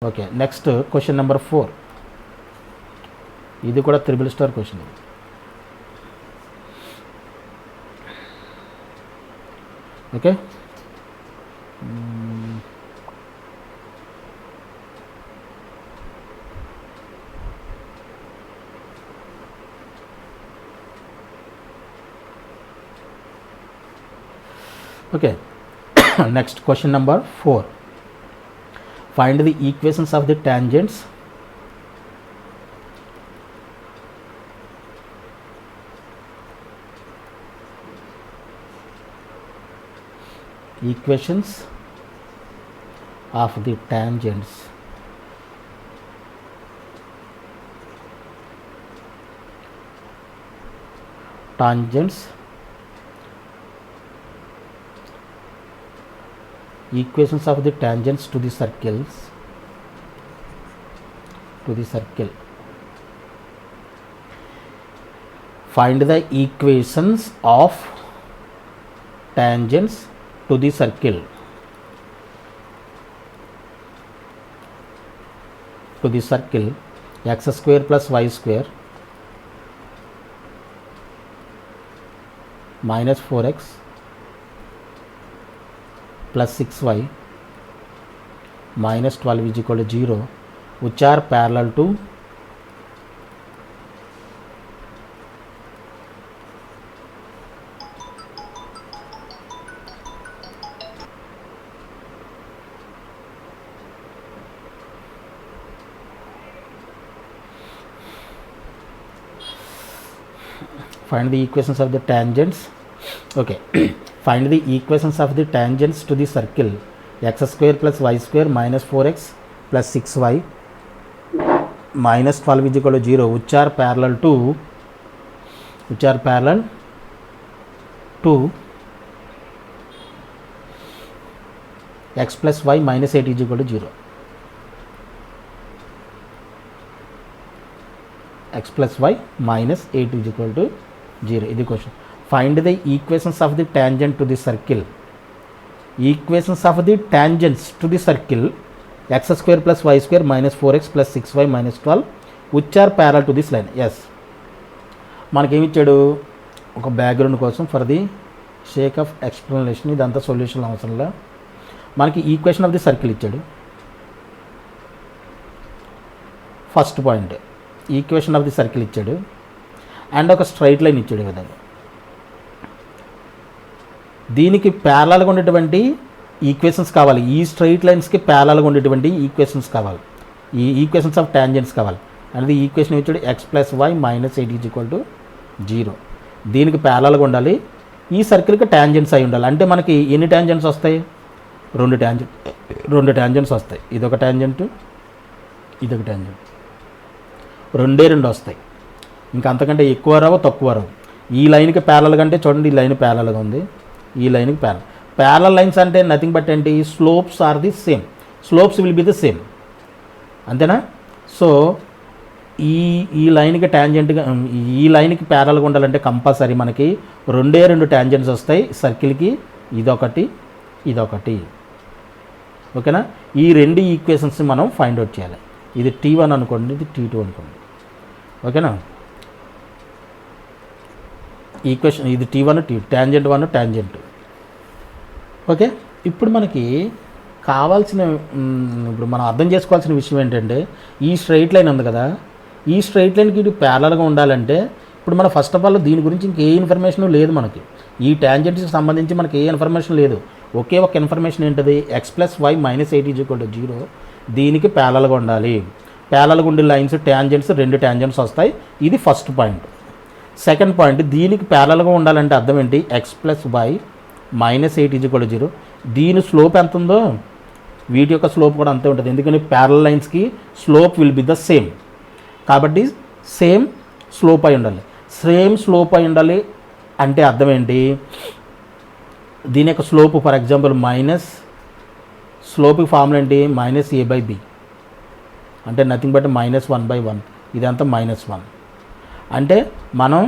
Okay, next question number 4. ఇది కూడా triple star question. Okay, okay. Next, question number 4. Find the equations of the tangents of the tangents equations of the tangents to the circles find the equations of tangents to the circle x square plus y square minus 4x plus 6y minus 12 is equal to 0, which are parallel to find the equations of the tangents. Okay. Find the equations of the tangents to the circle x square plus y square minus 4x plus 6y minus 12 is equal to 0, which are parallel to x plus y minus 8 is equal to 0. X plus y minus 8 is equal to 0. This is the question. Find the equations of the tangent to the circle. Equations of the tangents to the circle x square plus y square minus 4x plus 6y minus 12, which are parallel to this line. Yes. మనకేమి ఇచ్చాడు, ఒక background కోసం for the Sheikh of explanation, ఇదంతా solution అవసరంలా మనకి equation of the circle ఇచ్చాడు. First point equation of the circle ఇచ్చాడు and ఒక స్ట్రైట్ లైన్ ఇచ్చాడు. ఈ విధంగా దీనికి ప్యారలల్గా ఉండేటువంటి ఈక్వేషన్స్ కావాలి, ఈ స్ట్రైట్ లైన్స్కి ప్యారలల్గా ఉండేటువంటి ఈక్వేషన్స్ కావాలి, ఈ ఈక్వేషన్స్ ఆఫ్ టాంజెంట్స్ కావాలి. అనేది ఈక్వేషన్ ఇచ్చాడు x plus y minus 8 is equal to 0. దీనికి ప్యారలల్గా ఉండాలి, ఈ సర్కిల్కి టాంజెంట్స్ అయి ఉండాలి. అంటే మనకి ఎన్ని టాంజెంట్స్ వస్తాయి, రెండు టాంజెంట్స్ వస్తాయి. ఇదొక టాంజెంట్, ఇదొక టాంజెంట్, రెండే వస్తాయి. ఇంకా అంతకంటే ఎక్కువ రావు, తక్కువ రావు. ఈ లైన్కి ప్యారలల్గా అంటే చూడండి, ఈ లైన్ ప్యారలల్గా ఉంది, ఈ లైన్కి ప్యారలల్ లైన్స్ అంటే నథింగ్ బట్ ఏంటి, slopes are the same, slopes will be the same, అంతేనా. సో ఈ లైన్కి టాంజెంట్గా, ఈ లైన్కి ప్యారలల్గా ఉండాలంటే కంపల్సరీ మనకి రెండు టాంజెంట్స్ వస్తాయి సర్కిల్కి, ఇదొకటి ఇదొకటి. ఓకేనా. ఈ రెండు ఈక్వేషన్స్ మనం ఫైండ్ అవుట్ చేయాలి. ఇది T1 అనుకోండి, ఇది T2 అనుకోండి. ఓకేనా. ఈక్వేషన్ ఇది T1 టాంజెంట్ 1 టాంజెంట్ 2. ఓకే. ఇప్పుడు మనకి కావాల్సిన, ఇప్పుడు మనం అర్థం చేసుకోవాల్సిన విషయం ఏంటంటే, ఈ స్ట్రైట్ లైన్ ఉంది కదా, ఈ స్ట్రైట్ లైన్కి ఇది ప్యారలల్గా ఉండాలంటే ఇప్పుడు మన ఫస్ట్ ఆఫ్ ఆల్ దీని గురించి ఇంకే ఇన్ఫర్మేషన్ లేదు మనకి, ఈ టాంజెంట్స్కి సంబంధించి మనకి ఏ ఇన్ఫర్మేషన్ లేదు. ఒకే ఒక ఇన్ఫర్మేషన్ ఏంటది, x plus y minus 8 is equal to 0, దీనికి ప్యారలల్గా ఉండాలి. ప్యారలల్గా ఉండే లైన్స్ టాంజెంట్స్, రెండు టాంజెంట్స్ వస్తాయి. ఇది ఫస్ట్ పాయింట్. సెకండ్ పాయింట్, దీనికి ప్యారలల్గా ఉండాలంటే అర్థం ఏంటి, x plus y minus 8 is equal to 0. దీని స్లోప్ ఎంత ఉందో వీటి యొక్క స్లోప్ కూడా అంతే ఉంటుంది, ఎందుకని ప్యారలల్ లైన్స్కి slope will be the same. కాబట్టి సేమ్ స్లోప్ అయి ఉండాలి. సేమ్ స్లోప్ అయి ఉండాలి అంటే అర్థం ఏంటి, దీని యొక్క స్లోప్ ఫర్ ఎగ్జాంపుల్ మైనస్, స్లోప్కి ఫార్ములా ఏంటి, మైనస్ a/b అంటే నథింగ్ బట్ -1/1, ఇదంతా -1. అంటే మనం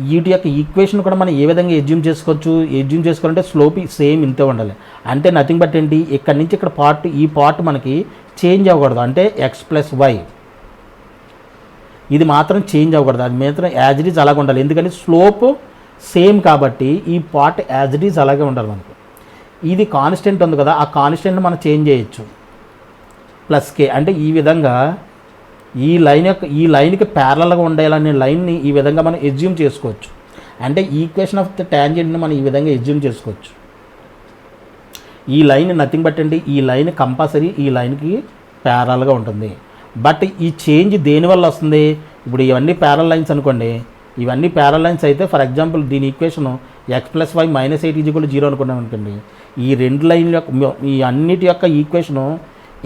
వీటి యొక్క ఈక్వేషన్ కూడా మనం ఏ విధంగా ఎజ్యూమ్ చేసుకోవచ్చు, ఎజ్యూమ్ చేసుకోవాలంటే స్లోప్ సేమ్ ఇంతే ఉండాలి. అంటే నథింగ్ బట్ ఏంటి, ఇక్కడ నుంచి ఇక్కడ పార్ట్, ఈ పార్ట్ మనకి చేంజ్ అవ్వకూడదు. అంటే ఎక్స్ ప్లస్ వై ఇది మాత్రం చేంజ్ అవ్వకూడదు, అది మాత్రం యాజ్ ఇట్ ఈజ్ అలాగే ఉండాలి. ఎందుకంటే స్లోప్ సేమ్ కాబట్టి ఈ పార్ట్ యాజ్ ఇట్ ఈజ్ అలాగే ఉండాలి మనకు. ఇది కాన్స్టెంట్ ఉంది కదా, ఆ కాన్స్టెంట్ మనం చేంజ్ చేయొచ్చు. ప్లస్ కే అంటే ఈ విధంగా ఈ లైన్కి ప్యారలల్గా ఉండేలానే లైన్ని ఈ విధంగా మనం ఎజ్యూమ్ చేసుకోవచ్చు. అంటే ఈక్వేషన్ ఆఫ్ ద ట్యాంజెంట్ని మనం ఈ విధంగా ఎజ్యూమ్ చేసుకోవచ్చు. ఈ లైన్ నథింగ్ బట్ అండి, ఈ లైన్ కంపల్సరీ ఈ లైన్కి ప్యారలల్గా ఉంటుంది. బట్ ఈ చేంజ్ దేనివల్ల వస్తుంది, ఇప్పుడు ఇవన్నీ ప్యారల్ లైన్స్ అనుకోండి, ఇవన్నీ ప్యారల్ లైన్స్ అయితే ఫర్ ఎగ్జాంపుల్ దీని equation x plus y minus 8 is equal to 0 అనుకున్నాం అనుకోండి, ఈ రెండు లైన్ల యొక్క ఈ అన్నిటి యొక్క ఈక్వేషను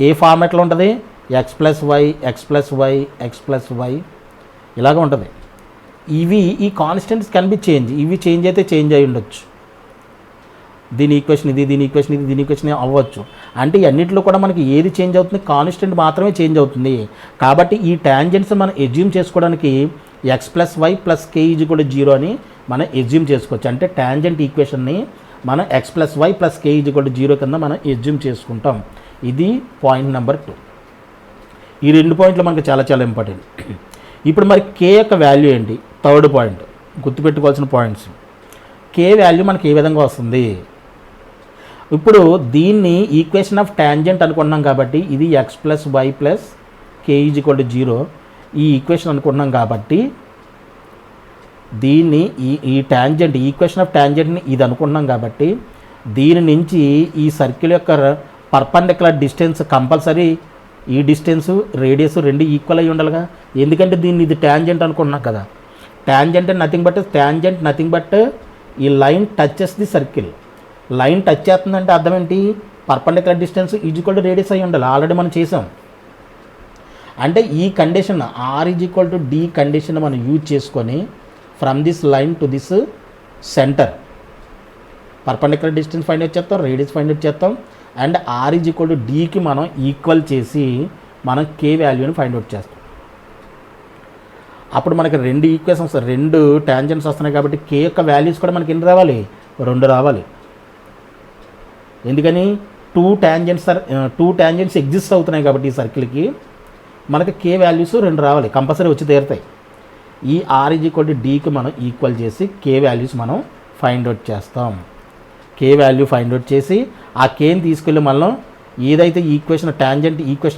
ఏ ఫార్మాట్లో ఉంటుంది, x plus y x plus y x plus y ఇలాగ ఉంటుంది. ఇవి ఈ కాన్స్టెంట్స్ కెన్ బి చేంజ్, ఇవి చేంజ్ అయితే చేంజ్ అయి ఉండొచ్చు. దీని ఈక్వేషన్ ఇది, దీని ఈక్వేషన్ ఇది, దీని ఈక్వేషన్ అవ్వచ్చు. అంటే ఈ అన్నింటిలో కూడా మనకి ఏది చేంజ్ అవుతుంది, కాన్స్టెంట్ మాత్రమే చేంజ్ అవుతుంది. కాబట్టి ఈ ట్యాంజెంట్స్ మనం ఎజ్యూమ్ చేసుకోవడానికి x plus y plus k is equal to 0 అని మనం ఎజ్యూమ్ చేసుకోవచ్చు. అంటే ట్యాంజెంట్ ఈక్వేషన్ని మనం x plus y plus k is equal to 0 కింద మనం ఎజ్యూమ్ చేసుకుంటాం. ఇది పాయింట్ నెంబర్ 2. ఈ 2 పాయింట్లు మనకు చాలా చాలా ఇంపార్టెంట్. ఇప్పుడు మరి కే యొక్క వాల్యూ ఏంటి, థర్డ్ పాయింట్ గుర్తుపెట్టుకోవాల్సిన పాయింట్స్. కే వాల్యూ మనకి ఏ విధంగా వస్తుంది, ఇప్పుడు దీన్ని ఈక్వేషన్ ఆఫ్ ట్యాంజెంట్ అనుకున్నాం కాబట్టి ఇది x plus y plus k is equal to 0 ఈ ఈక్వేషన్ అనుకున్నాం కాబట్టి దీన్ని ఈ ట్యాంజెంట్ ఈక్వేషన్ ఆఫ్ ట్యాంజెంట్ని ఇది అనుకున్నాం కాబట్టి దీని నుంచి ఈ సర్కిల్ యొక్క పర్పెండిక్యులర్ డిస్టెన్స్ కంపల్సరీ ఈ డిస్టెన్స్ రేడియస్ రెండు ఈక్వల్ అయ్యి ఉండాలిగా. ఎందుకంటే దీన్ని ఇది ట్యాంజెంట్ అనుకున్నాం కదా, ట్యాంజెంట్ నథింగ్ బట్ ఈ line touches the circle. Line touch చేస్తుందంటే అర్థం ఏంటి, perpendicular distance is equal to radius అయ్యి ఉండాలి. ఆల్రెడీ మనం చేసాం. అంటే ఈ condition r is equal to d condition మనం యూజ్ చేసుకొని from this line to this centre perpendicular distance find out చేస్తాం, రేడియస్ ఫైండ్ అవుట్ చేస్తాం. And R is equal to డీకి మనం ఈక్వల్ చేసి మనం కే వాల్యూని ఫైండ్ అవుట్ చేస్తాం. అప్పుడు మనకి రెండు ఈక్వేషన్స్, రెండు ట్యాంజెంట్స్ వస్తున్నాయి కాబట్టి కే యొక్క వాల్యూస్ కూడా మనకి ఎన్ని రావాలి, 2 రావాలి. ఎందుకని టూ ట్యాంజెంట్స్ ఎగ్జిస్ట్ అవుతున్నాయి కాబట్టి ఈ సర్కిల్కి మనకి కే వాల్యూస్ 2 రావాలి, కంపల్సరీ వచ్చి తీరుతాయి. ఈ ఆర్ ఈజ్ ఈక్వల్ టు డీకి మనం ఈక్వల్ చేసి కే వాల్యూస్ మనం ఫైండ్ అవుట్ చేస్తాం. కే వాల్యూ ఫైండ్ అవుట్ చేసి ఆ కేని తీసుకెళ్ళి మనం ఏదైతే ఈక్వేషన్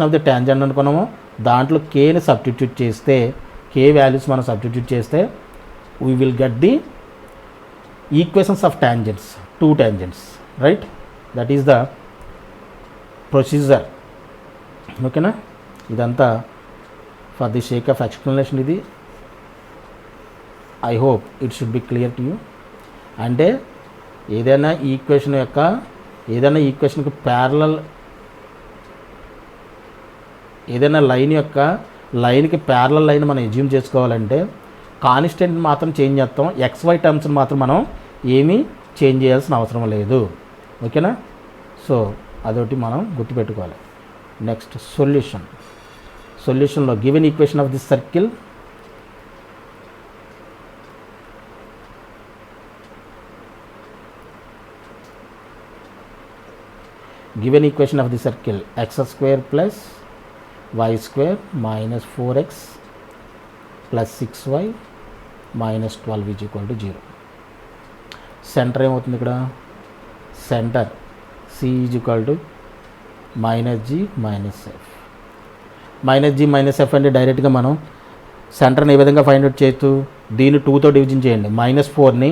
ఆఫ్ ద ట్యాంజెంట్ అనుకున్నామో దాంట్లో కేని సబ్స్టిట్యూట్ చేస్తే, కే వాల్యూస్ మనం సబ్స్టిట్యూట్ చేస్తే we will get the equations of tangents, 2 tangents, right. That is the procedure. ఓకేనా, ఇదంతా for the sake of explanation. ఇది I hope it should be clear to you. అంటే ఏదైనా ఈక్వేషన్కి ప్యారలల్, ఏదైనా లైన్కి ప్యారలల్ లైన్ మనం ఎజ్యూమ్ చేసుకోవాలంటే కాన్స్టెంట్ మాత్రం చేంజ్ చేస్తాం, XY టర్మ్స్ని మాత్రం మనం ఏమీ చేంజ్ చేయాల్సిన అవసరం లేదు. ఓకేనా, సో అదొకటి మనం గుర్తుపెట్టుకోవాలి. నెక్స్ట్ సొల్యూషన్లో given equation of this circle given equation of the circle x square plus y square minus 4x plus 6y minus 12 is equal to 0. Centre ఏమవుతుంది ఇక్కడ, centre c is equal to minus g minus f. Minus G minus F అంటే డైరెక్ట్గా మనం సెంటర్ని ఏ విధంగా find out చేయొచ్చు, దీన్ని 2తో డివిజన్ చేయండి. -4ని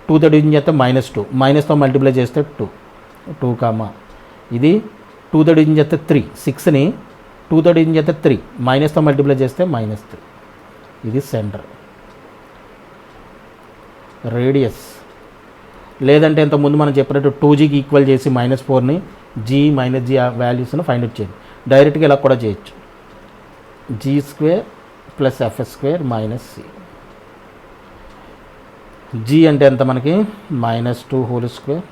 2తో డివిజన్ చేస్తే -2, మైనస్తో మల్టిప్లై చేస్తే 2 కామా ఇది 2తో డివిజన్ చేస్తే 3, 6ని 2తో డివిజన్ చేస్తే 3, మైనస్తో మల్టిప్లై చేస్తే -3. ఇది సెంటర్. రేడియస్ లేదంటే ఇంతకుముందు మనం చెప్పినట్టు 2gకి ఈక్వల్ చేసి -4ని g మైనస్ జీ వాల్యూస్ని ఫైండ్ అవుట్ చేయండి. డైరెక్ట్గా ఇలా కూడా చేయొచ్చు, g² plus f² minus c. g అంటే ఎంత మనకి -2 హోల్ స్క్వేర్,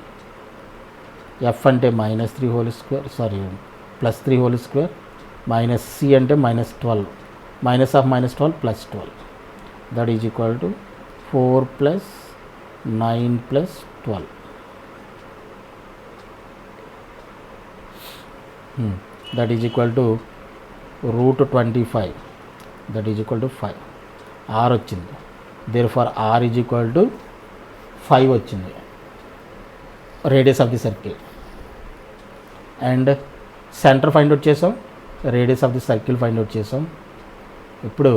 ఎఫ్ అంటే -3 whole square, +3 whole square, minus C అంటే -12, -12 +12, that is equal to 4 plus 9 plus 12. That is equal to root 25. That is equal to 5. R వచ్చింది. Therefore R is equal to 5 వచ్చింది. Radius of the circle. And center find out చేసాం, radius of the circle find out చేసాం. ఇప్పుడు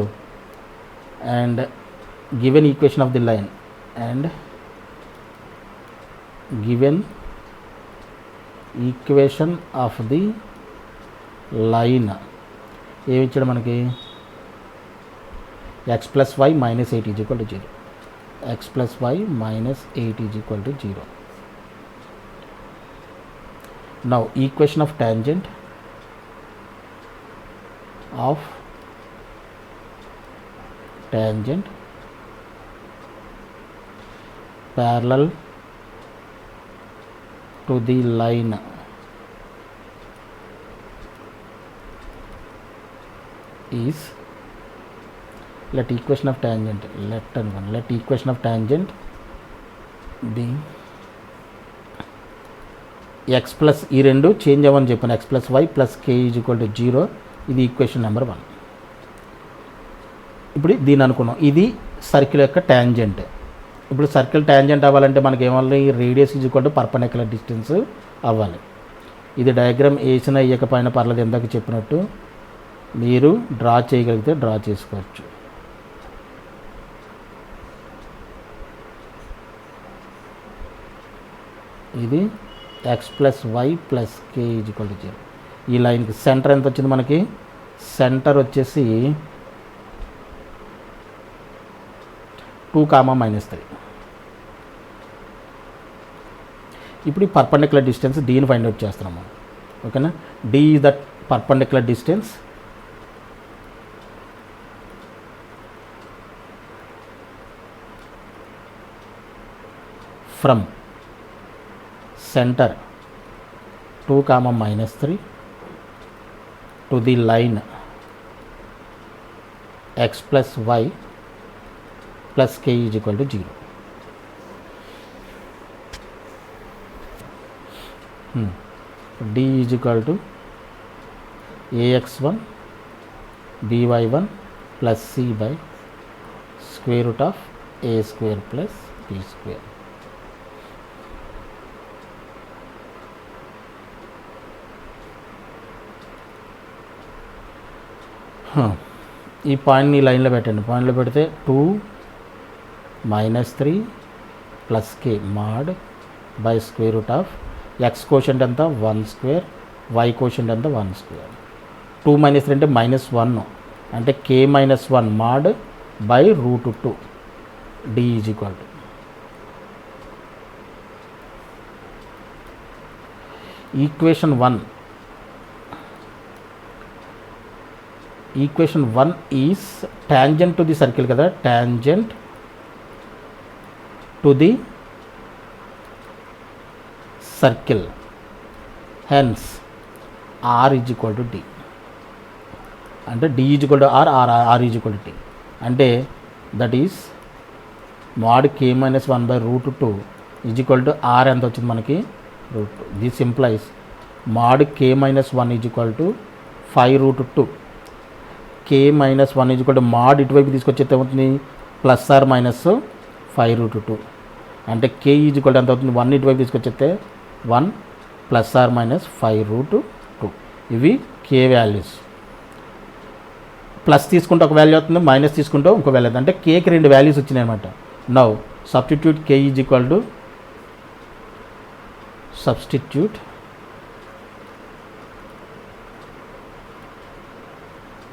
and given equation of the line and given equation of the line ఏమి ఇచ్చాడు మనకి, x plus y minus 8 is equal to 0. x plus y minus 8 is equal to 0. Now equation of tangent parallel to the line is, let equation of tangent be x plus ఈ రెండు change అవ్వని చెప్పాను, x plus y plus k is equal to 0. ఇది equation number 1. ఇప్పుడు దీన్ని అనుకున్నాం, ఇది circle యొక్క ట్యాంజెంట్. ఇప్పుడు సర్కిల్ ట్యాంజెంట్ అవ్వాలంటే మనకి ఏమవ్వాలి, radius is equal to perpendicular distance అవ్వాలి. ఇది డయాగ్రామ్ వేసిన వేయకపోయినా పర్లేదు, ఎందాక చెప్పినట్టు మీరు డ్రా చేయగలిగితే డ్రా చేసుకోవచ్చు. ఇది x plus y plus k is equal to 0. ఈ లైన్కి సెంటర్ ఎంత వచ్చింది మనకి, సెంటర్ వచ్చేసి 2, -3. ఇప్పుడు ఈ పర్పెండిక్యులర్ డిస్టెన్స్ డీని ఫైండ్ అవుట్ చేస్తున్నాము. ఓకేనా, D is that perpendicular distance from center 2, -3 to the line x plus y plus k is equal to 0. D is equal to ax1 by1 plus c by square root of a square plus b square. ఈ పాయింట్ని లైన్లో పెట్టండి. పాయింట్లో పెడితే 2 -3 plus k mod by square root of x quotient ఎంత 1 square, y quotient ఎంత 1 square. 2 - 3 అంటే -1 అంటే k - 1 mod by root 2. D is equal to equation 1. Equation 1 is tangent to the circle కదా, tangent to the circle, hence R is equal to D. అంటే D is equal to R, R is equal to D. అంటే that is mod k - 1 by root 2 is equal to R ఎంత వచ్చింది మనకి root 2. This implies mod k - 1 is equal to 5 root 2. k - 1 is equal to mod ఇటువైపు తీసుకొచ్చేది ఏమవుతుంది plus are minus 5 root 2. అంటే k is equal to ఎంత అవుతుంది 1 ఇటువైపు తీసుకొచ్చేస్తే 1 ప్లస్ ఆర్ మైనస్ 5 రూట్ 2. ఇవి k వాల్యూస్. ప్లస్ తీసుకుంటే ఒక వాల్యూ అవుతుంది, మైనస్ తీసుకుంటే ఇంకో వాల్యూ అవుతుంది. అంటే కేకి 2 వాల్యూస్ వచ్చినాయి అనమాట. Now substitute k is equal to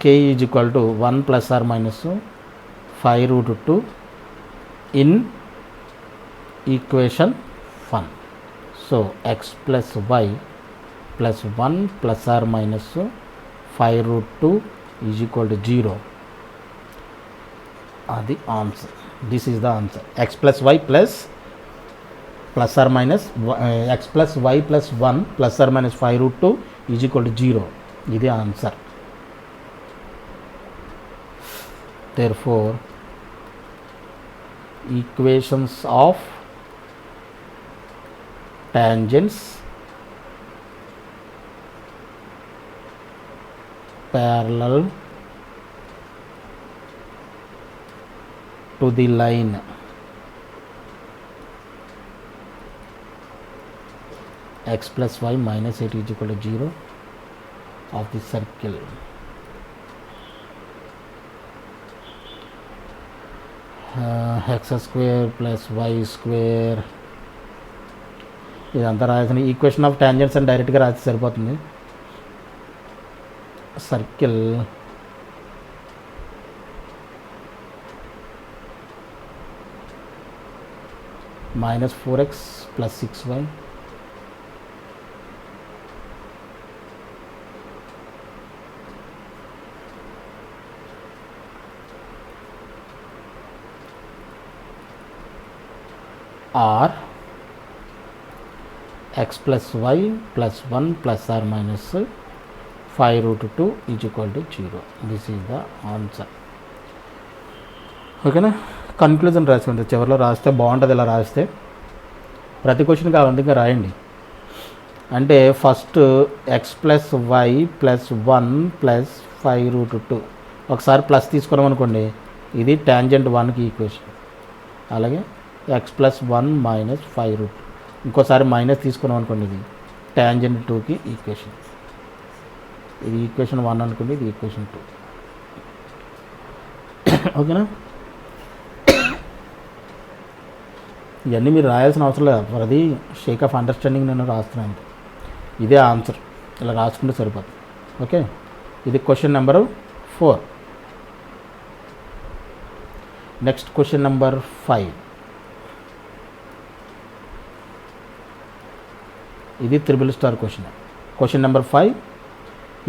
k is equal to 1 plus or minus 5 root 2 in equation 1. So x plus y plus 1 plus or minus 5 root 2 is equal to 0 are the answer. This is the answer. X plus y plus or minus x plus y plus 1 plus or minus 5 root 2 is equal to 0. This is the answer. Therefore equations of tangents parallel to the line x plus y minus 8 is equal to 0 of the circle. X square plus y square ఇదంతా రాసిన equation of tangents అని డైరెక్ట్గా రాసి సరిపోతుంది. Circle minus 4x plus 6y or x plus y plus 1 plus or minus 5 root 2 is equal to 0. This is the answer. ఓకేనా, conclusion రాసుకోండి. చివరిలో రాస్తే బాగుంటుంది. ఇలా రాస్తే ప్రతి క్వశ్చన్కి ఆ విధంగా రాయండి. అంటే first x plus y plus 1 plus 5 root 2 ఒకసారి ప్లస్ తీసుకున్నాం అనుకోండి, ఇది టాంజెంట్ 1కి ఈక్వేషన్. అలాగే ఎక్స్ ప్లస్ 1 మైనస్ 5 రూట్, ఇంకోసారి మైనస్ తీసుకున్నాం అనుకోండి, ఇది టాంజెంట్ 2కి ఈక్వేషన్. ఇది ఈక్వేషన్ 1 అనుకోండి, ఇది ఈక్వేషన్ 2. ఓకేనా, ఇవన్నీ మీరు రాయాల్సిన అవసరం లేదు. ఫర్ అది షేక్ ఆఫ్ అండర్స్టాండింగ్ నేను రాస్తున్నాను. ఇదే ఆన్సర్, ఇలా రాసుకుంటే సరిపోతుంది. ఓకే, ఇది question number 4. Next question number 5. ఇది triple star question. Question number 5.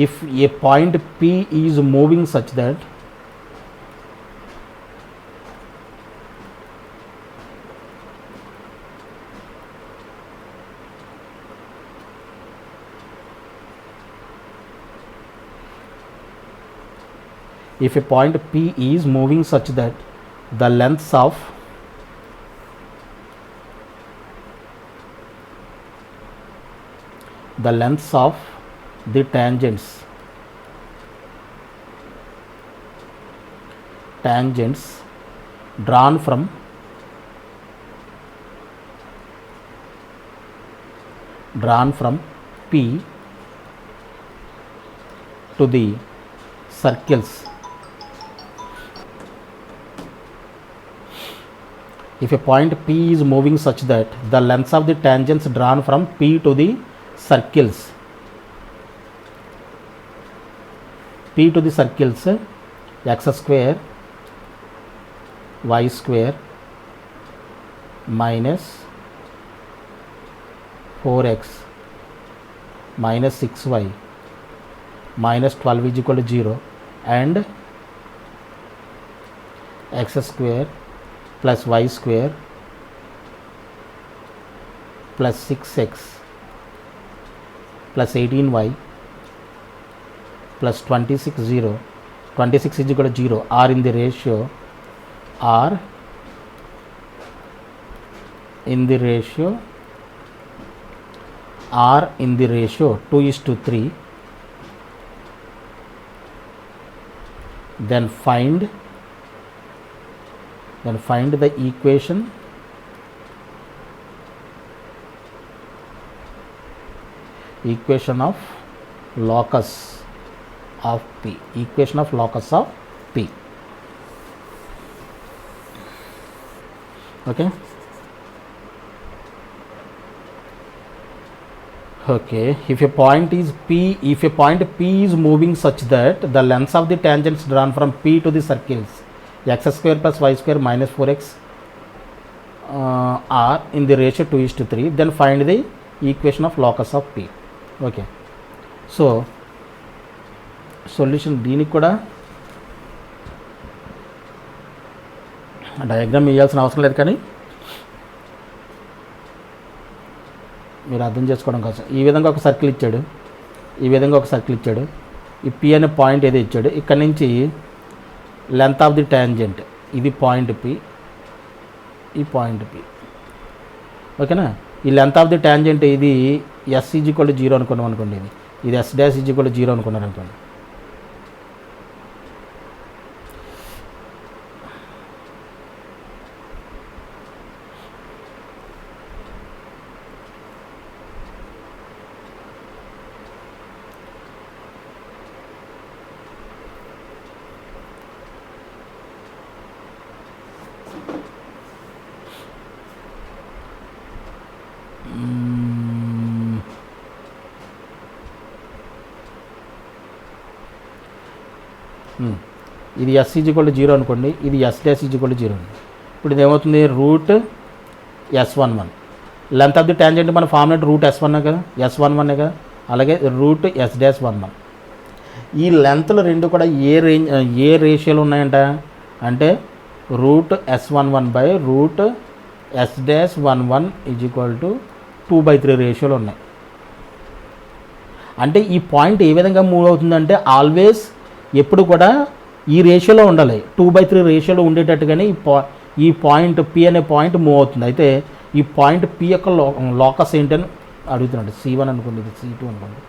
If A point P is moving such that if a point P is moving such that the lengths of the tangents drawn from P to the circles, if a point P is moving such that the lengths of the tangents drawn from P to the circles, x square y square minus 4x minus 6y minus 12 is equal to 0, and x square plus y square plus 6x plus 18y plus 26 is equal to 0 are in the ratio 2:3. Then find the equation of locus of P. Okay. If a point P is moving such that the lengths of the tangents drawn from P to the circles x square plus y square minus 4x are in the ratio 2:3, then find the equation of locus of P. Okay, so solution దీనికి కూడా diagram వేయాల్సిన అవసరం లేదు, కానీ మీరు అర్థం చేసుకోవడం కోసం ఈ విధంగా ఒక సర్కిల్ ఇచ్చాడు, ఈ P అనే పాయింట్ ఏదో ఇచ్చాడు. ఇక్కడ నుంచి లెంత్ ఆఫ్ ది టాంజెంట్, ఇది పాయింట్ P, ఈ పాయింట్ పి. ఓకేనా. ఈ లెంత్ ఆఫ్ ది ట్యాంజెంట్ ఇది ఎస్ ఈజ్ ఈక్వల్ టు 0 అనుకున్నాం అనుకోండి, ఇది S dash is equal to 0 అనుకున్నారు అనుకోండి. ఇది ఎస్ ఈజ్ ఈక్వల్ టు 0 అనుకోండి, ఇది S dash is equal to 0 అండి. ఇప్పుడు ఇది ఏమవుతుంది, root S11. Length of the tangent మన ఫార్ములా రూట్ S1 కదా, S11 కదా. అలాగే రూట్ ఎస్ డాష్ 11. ఈ లెంత్లు రెండు కూడా ఏ రేషియోలో ఉన్నాయంట అంటే root S11 by root S dash 11 is equal to 2/3 రేషియోలో ఉన్నాయి. అంటే ఈ పాయింట్ ఏ విధంగా మూవ్ అవుతుందంటే ఆల్వేస్ ఎప్పుడు కూడా ఈ రేషియోలో ఉండాలి, 2/3 రేషియోలో ఉండేటట్టుగానే ఈ పాయింట్ పి అనే పాయింట్ మూవ్ అవుతుంది. అయితే ఈ పాయింట్ పి యొక్క లోకస్ ఏంటని అడుగుతున్నాడు. C1 అనుకోండి, ఇది C2 అనుకోండి.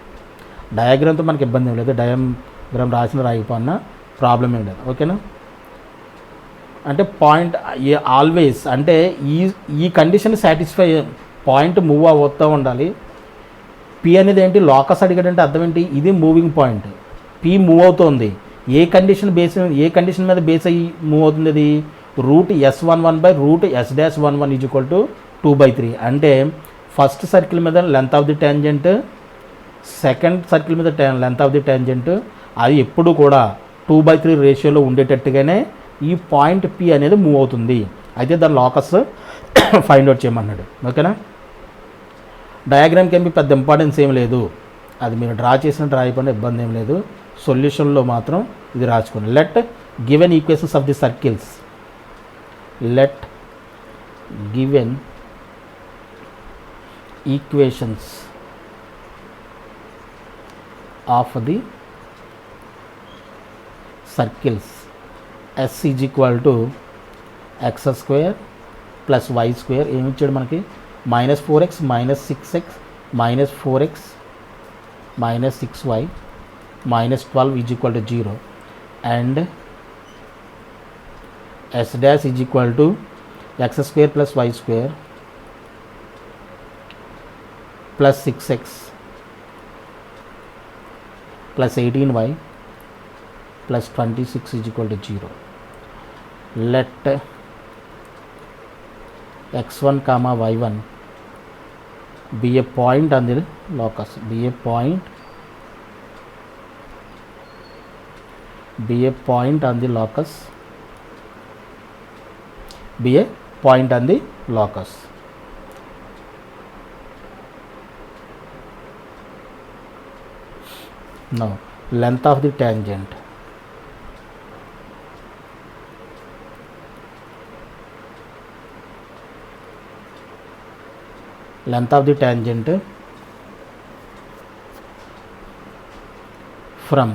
డయాగ్రామ్తో మనకి ఇబ్బంది ఏం లేదు, డయాగ్రామ్ రాసిన రాయిపోయినా ప్రాబ్లం ఏం లేదు. ఓకేనా. అంటే పాయింట్ ఆల్వేస్ అంటే ఈ కండిషన్ సాటిస్ఫై, పాయింట్ మూవ్ అవుతూ ఉండాలి. పి అనేది ఏంటి, లోకస్ అడిగాడంటే అర్థం ఏంటి, ఇది మూవింగ్ పాయింట్, పి మూవ్ అవుతుంది. ఏ కండిషన్ మీద బేస్ అయ్యి మూవ్ అవుతుంది, అది root S11 by root S dash 11 is equal to 2/3. అంటే ఫస్ట్ సర్కిల్ మీద length of the tangent, second circle మీద లెంత్ ఆఫ్ ది ట్యాంజెంట్ అది ఎప్పుడు కూడా 2/3 రేషియోలో ఉండేటట్టుగానే ఈ పాయింట్ పి అనేది మూవ్ అవుతుంది. అయితే దాని లోకస్ ఫైండ్ అవుట్ చేయమన్నాడు. ఓకేనా. డయాగ్రామ్కి ఏమి పెద్ద ఇంపార్టెన్స్ ఏం లేదు, అది మీరు డ్రా చేసినట్టు రాయకుండా ఇబ్బంది ఏం లేదు. సొల్యూషన్లో మాత్రం ఇది రాసుకోండి. Let given equations of the circles, let given equations of the circles S is equal to x² plus y². ఏమి ఇచ్చాడు మనకి, -4x -6x -4x -6y -12 is equal to 0 and S dash is equal to x² plus y² plus 6x plus 18y plus 26 is equal to 0. Let x1, y1 be a point on the locus, be a point on the locus, be a point on the locus. Now length of the tangent, length of the tangent from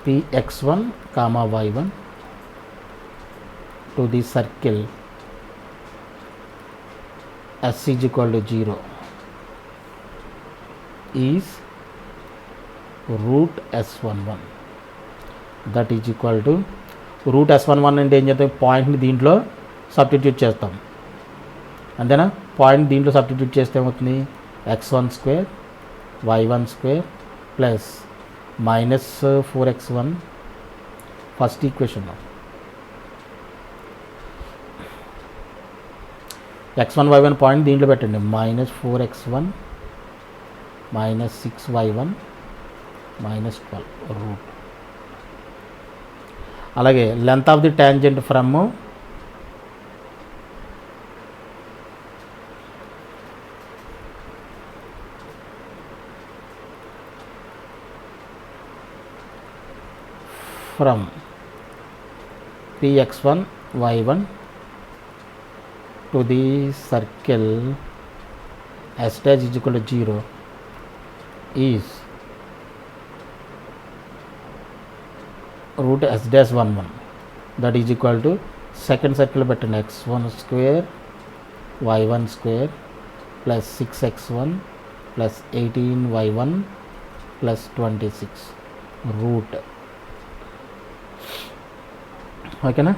Px1, y1 to the circle S is equal to 0 is root S11. That is equal to root S11 అంటే ఏం చేద్దాం, పాయింట్ని దీంట్లో substitute చేస్తాం అంతేనా. Point దీంట్లో substitute చేస్తే ఏమవుతుంది, x1² y1² plus -4x1 first ఈక్వేషన్లో x1 y1 point దీంట్లో పెట్టండి, -4x1 -6y1 -12 రూట్. అలాగే length of the tangent from Px1 y1 to the circle S dash is equal to 0 is root S dash 11. That is equal to second circle పెట్టండి. x1 square y1 square plus 6x1 plus 18y1 plus 26 root. ఓకేనా?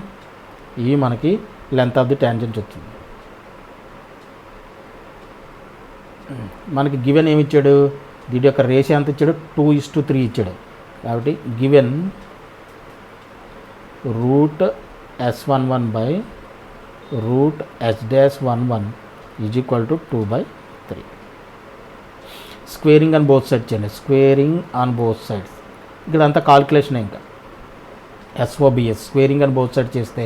ఇవి మనకి length of the tangent వచ్చింది. మనకి given ఏమి ఇచ్చాడు, దీని యొక్క రేషియో ఎంత ఇచ్చాడు, 2:3 ఇచ్చాడు. కాబట్టి given root s11 by root s-11 is equal to 2/3. Squaring on both sides చేయండి. స్క్వేరింగ్ ఆన్ బోత్ సైడ్స్ ఇక్కడ అంతా కాల్కులేషన్. ఇంకా SOBS squaring on both side చేస్తే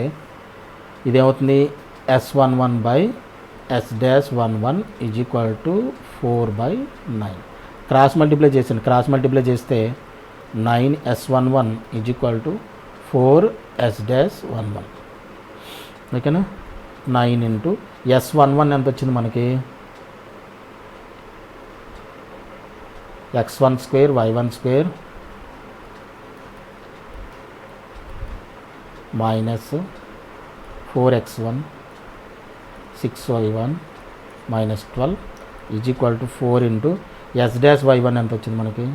ఇదేమవుతుంది, s11 by s-11 is equal to 4/9. Cross multiply చేసాను. Cross multiply చేస్తే 9s11 is equal to 4s-11. ఓకేనా? 9 into s11 ఎంత వచ్చింది మనకి, x1 square y1 square minus 4x1 6y1 minus 12 is equal to 4 into s-y1 ఎంత వచ్చింది మనకి,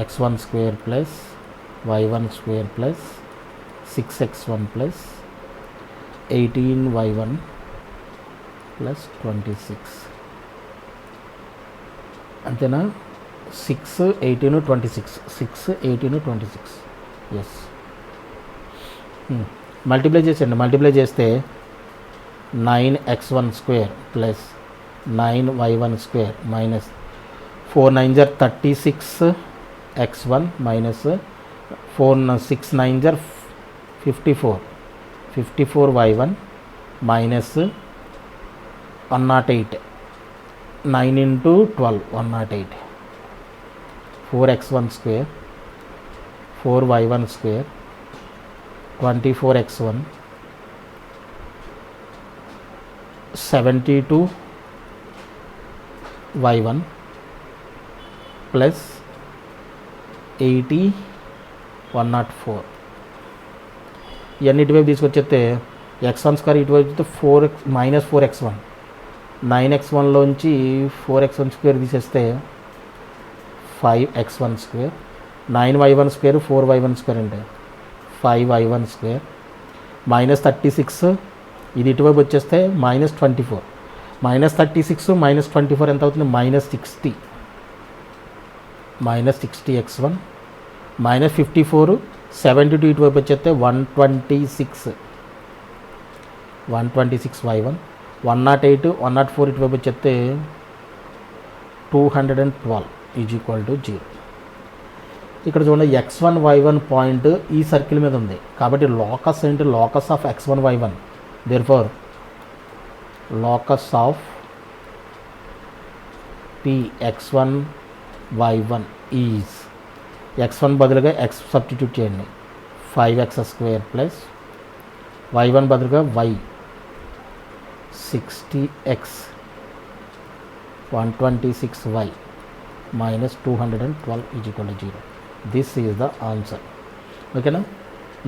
x1 square plus y1 square plus 6x1 plus 18y1 plus 26. అంతేనా? 6, 18, 26. 6, 18, 26. Yes. Multiply చేసేయండి. Multiply చేస్తే 9x1 square plus 9y1 square minus 4 9 జర్ 36x1 minus 6 9 జర్ 54y1 minus 108. 9 into 12 108. 4x1 square 4y1 square 24x1 72y1 plus 80 104. ఇవన్నీ ఇటువైపు తీసుకొచ్చేస్తే x1 square ఇటువైపు వస్తే 4 minus 4x1. 9x1లోంచి 4x1 square తీసేస్తే 5x1 square. 9y1 square 4y1 square అంటే 5y1 square minus 36. ఇది ఇటువైపు వచ్చేస్తే minus 24. Minus 36 minus 24 ఎంత అవుతుంది, మైనస్ 60. మైనస్ 60x1 మైనస్ 54 72 ఇటువైపు వచ్చేస్తే 126. 126y1 108 104 ఇటువైపు వచ్చేస్తే 212 ఈజ్ ఈక్వల్ టు 0. ఇక్కడ చూడండి x1 y1 పాయింట్ ఈ సర్కిల్ మీద ఉంది కాబట్టి లోకస్ ఏంటి, locus of x1 y1. Therefore locus of Px1 y1 is x1 బదులుగా x సబ్స్టిట్యూట్ చేయండి, 5x స్క్వేర్ ప్లస్ y1 బదులుగా y 60x 126y minus 212 is equal to 0. This is the answer. ఓకేనా?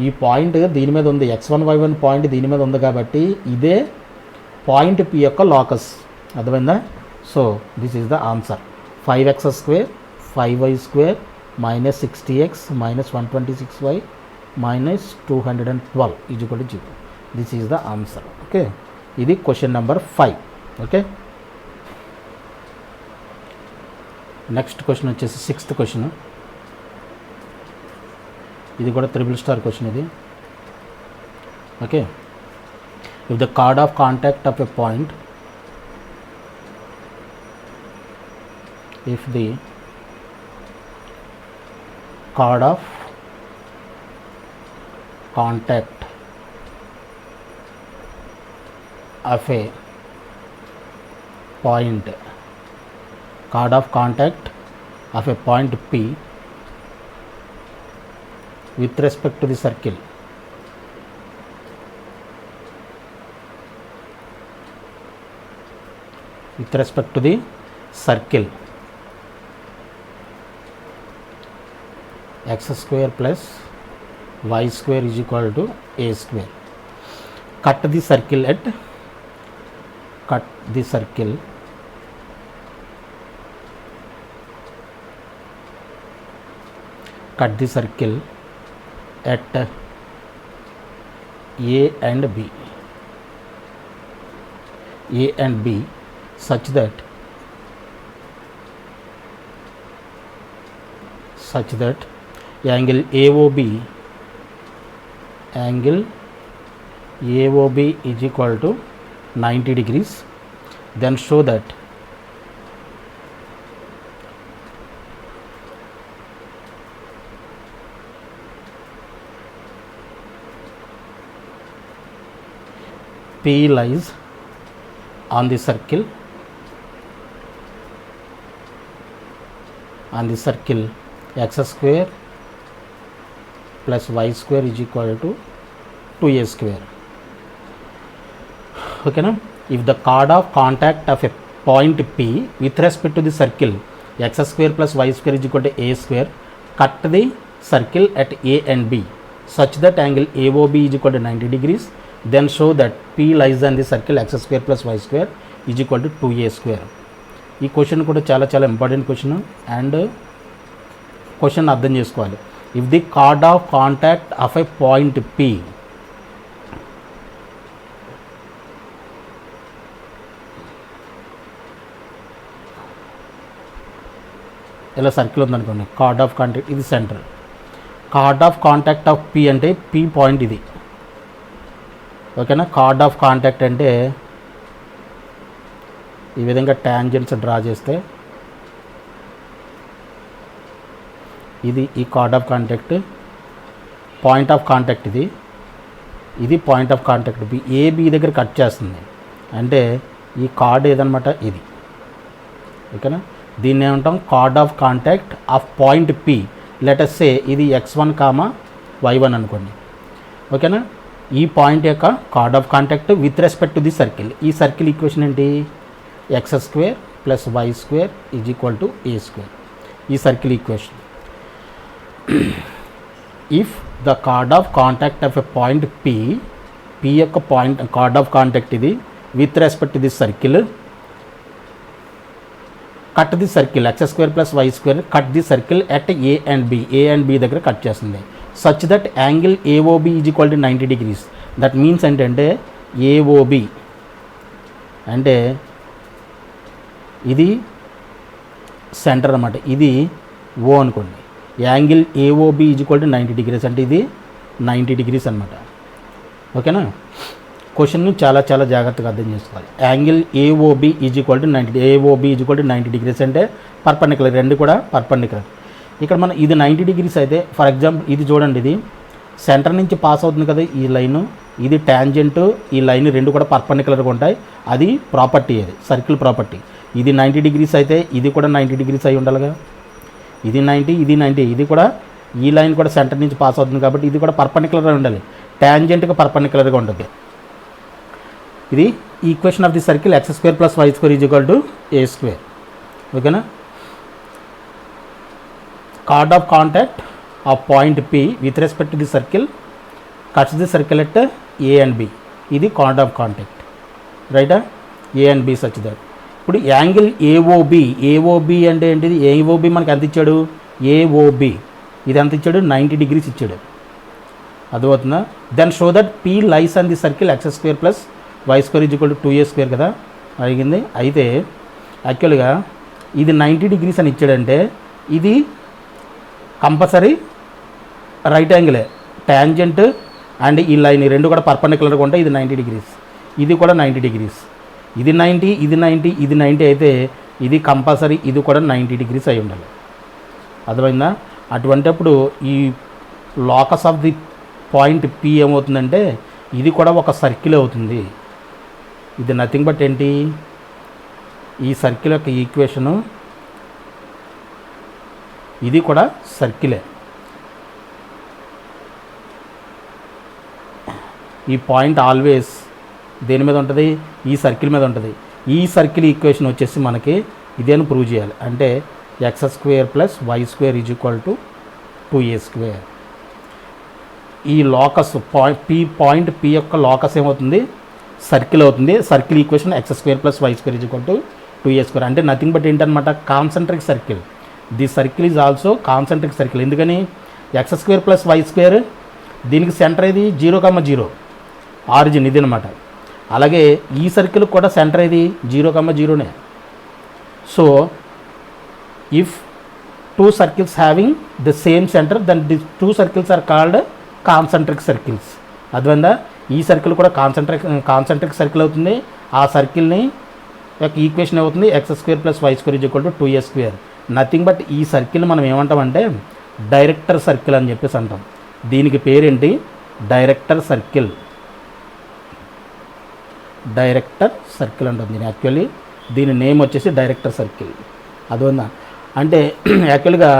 ఈ పాయింట్ దీని మీద ఉంది, x1 y1 పాయింట్ దీని మీద ఉంది కాబట్టి ఇదే పాయింట్ P యొక్క లోకస్. అర్థమైందా? So this is the answer. 5x square 5y square minus 60x minus 126y minus 212 is equal to 0. This is the answer. Okay, ఇది question number 5. Okay, next question వచ్చేసి 6th question. ఇది కూడా triple star question ఇది. Okay, if the chord of contact of a point, if the card of contact of a point, card of contact of a point P with respect to the circle, with respect to the circle x square plus y square is equal to a square. cut the circle at cut the circle at A and B such that angle AOB is equal to 90 degrees. Then show that P lies on the circle x square plus y square is equal to 2a square. Okay na? If the chord of contact of a point P with respect to the circle x square plus y square is equal to a square, cut the circle at A and B such that angle AOB is equal to 90 degrees. Then show that P lies on the circle x square plus y square is equal to 2a square. ఈ question కూడా చాలా చాలా important question and question అర్థం చేసుకోవాలి. If the card of contact of a point P ఇలా circle ఉందనుకోండి, card of contact ఇది centre, card of contact of P అంటే P పాయింట్ ఇది. ఓకేనా? కార్డ్ ఆఫ్ కాంటాక్ట్ అంటే ఈ విధంగా ట్యాంజెంట్స్ డ్రా చేస్తే ఇది ఈ chord of contact, point of contact ఇది point of contact B. AB దగ్గర కట్ చేస్తుంది అంటే ఈ కార్డ్ ఏదనమాట ఇది. ఓకేనా? దీన్ని ఏమంటాం? Chord of contact of point P. Let us say ఇది x1, y1 అనుకోండి. ఓకేనా? ఈ పాయింట్ యొక్క chord of contact with respect to the circle. ఈ సర్కిల్ ఈక్వేషన్ ఏంటి? X square plus why square is equal to A square. ఈ circle equation. If the chord of contact of a point P యొక్క point chord of contact ఇది with respect to the circle, cut the circle X square plus why square, cut the circle at A and B దగ్గర cut చేస్తుంది. Such that angle AOB is equal to 90 degrees. That means ఏంటంటే AOB అంటే ఇది centre అన్నమాట, ఇది O అనుకోండి. Angle AOB is equal to 90 degrees అంటే ఇది 90 డిగ్రీస్ అనమాట. ఓకేనా? క్వశ్చన్ను చాలా చాలా జాగ్రత్తగా అర్థం చేసుకోవాలి. Angle AOB is equal to 90 degrees అంటే పర్పెండిక్యులర్, రెండు కూడా పర్పెండిక్యులర్. ఇక్కడ మనం ఇది 90 డిగ్రీస్ అయితే ఫర్ ఎగ్జాంపుల్ ఇది చూడండి, ఇది సెంటర్ నుంచి పాస్ అవుతుంది కదా ఈ లైను, ఇది ట్యాంజెంట్, ఈ లైన్ రెండు కూడా పర్పెండిక్యులర్గా ఉంటాయి. అది ప్రాపర్టీ, అది సర్కిల్ ప్రాపర్టీ. ఇది 90 డిగ్రీస్ అయితే ఇది కూడా 90 డిగ్రీస్ అయి ఉండాలిగా. ఇది 90, ఇది 90, ఇది కూడా ఈ లైన్ కూడా సెంటర్ నుంచి పాస్ అవుతుంది కాబట్టి ఇది కూడా పర్పెండిక్యులర్గా ఉండాలి, ట్యాంజెంట్గా పర్పెండిక్యులర్గా ఉంటుంది. ఇది equation of the circle X square plus why square is equal to A square. ఓకేనా? Chord of contact of point P with respect to the circle cuts the circle at A and B. ఇది chord of contact, రైటా? A and B such that. ఇప్పుడు angle AOB అంటే ఏంటిది? AOB మనకి ఎంత ఇచ్చాడు? AOB ఇది ఎంత ఇచ్చాడు? 90 డిగ్రీస్ ఇచ్చాడు. అర్థమవుతుందా? Then show that P lies on the circle X square plus why square is equal to 2a square కదా అడిగింది. అయితే యాక్చువల్గా ఇది 90 డిగ్రీస్ అని ఇచ్చాడంటే ఇది కంపల్సరీ రైట్ యాంగిలే, ట్యాంజెంట్ అండ్ ఈ లైన్ రెండు కూడా పర్పెండిక్యులర్గా ఉంటాయి. ఇది 90 డిగ్రీస్, ఇది కూడా 90 డిగ్రీస్, ఇది 90, ఇది 90, ఇది 90 అయితే ఇది కంపల్సరీ ఇది కూడా 90 డిగ్రీస్ అయి ఉండాలి. అర్థమైందా? అటువంటిప్పుడు ఈ locus of the point P ఏమవుతుందంటే ఇది కూడా ఒక సర్కిల్ అవుతుంది. ఇది నథింగ్ బట్ ఏంటి? ఈ సర్కిల్ యొక్క ఈక్వేషను ఇది కూడా సర్కిలే. ఈ పాయింట్ ఆల్వేస్ దేని మీద ఉంటుంది? ఈ సర్కిల్ మీద ఉంటుంది. ఈ సర్కిల్ ఈక్వేషన్ వచ్చేసి మనకి ఇదేను ప్రూవ్ చేయాలి. అంటే X square plus why square is equal to 2a square. ఈ లోకస్ పాయింట్ పి యొక్క లోకస్ ఏమవుతుంది, సర్కిల్ అవుతుంది. Circle equation X square plus why square is equal to 2a square. అంటే నథింగ్ బట్ ఏంటనమాట, concentric circle. The circle is also concentric circle. ఎందుకని X square plus why square, దీనికి centre ఏది 0,0 origin ఇది అనమాట. అలాగే ఈ సర్కిల్ కూడా సెంటర్ ఏది 0,0నే. So if two circles having the same centre then the two circles are called concentric circles. అర్థమైందా? ఈ సర్కిల్ కూడా కాన్సెంట్రిక్ సర్కిల్ అవుతుంది. ఆ సర్కిల్ని యొక్క ఈక్వేషన్ అవుతుంది x square plus why square is equal to 2a square. Nothing but ఈ circle మనం ఏమంటామంటే డైరెక్టర్ సర్కిల్ అని చెప్పేసి అంటాం. దీనికి పేరేంటి, డైరెక్టర్ సర్కిల్. డైరెక్టర్ సర్కిల్ అంటాం దీని. యాక్చువల్లీ దీని నేమ్ వచ్చేసి డైరెక్టర్ సర్కిల్. అదొందా అంటే యాక్చువల్గా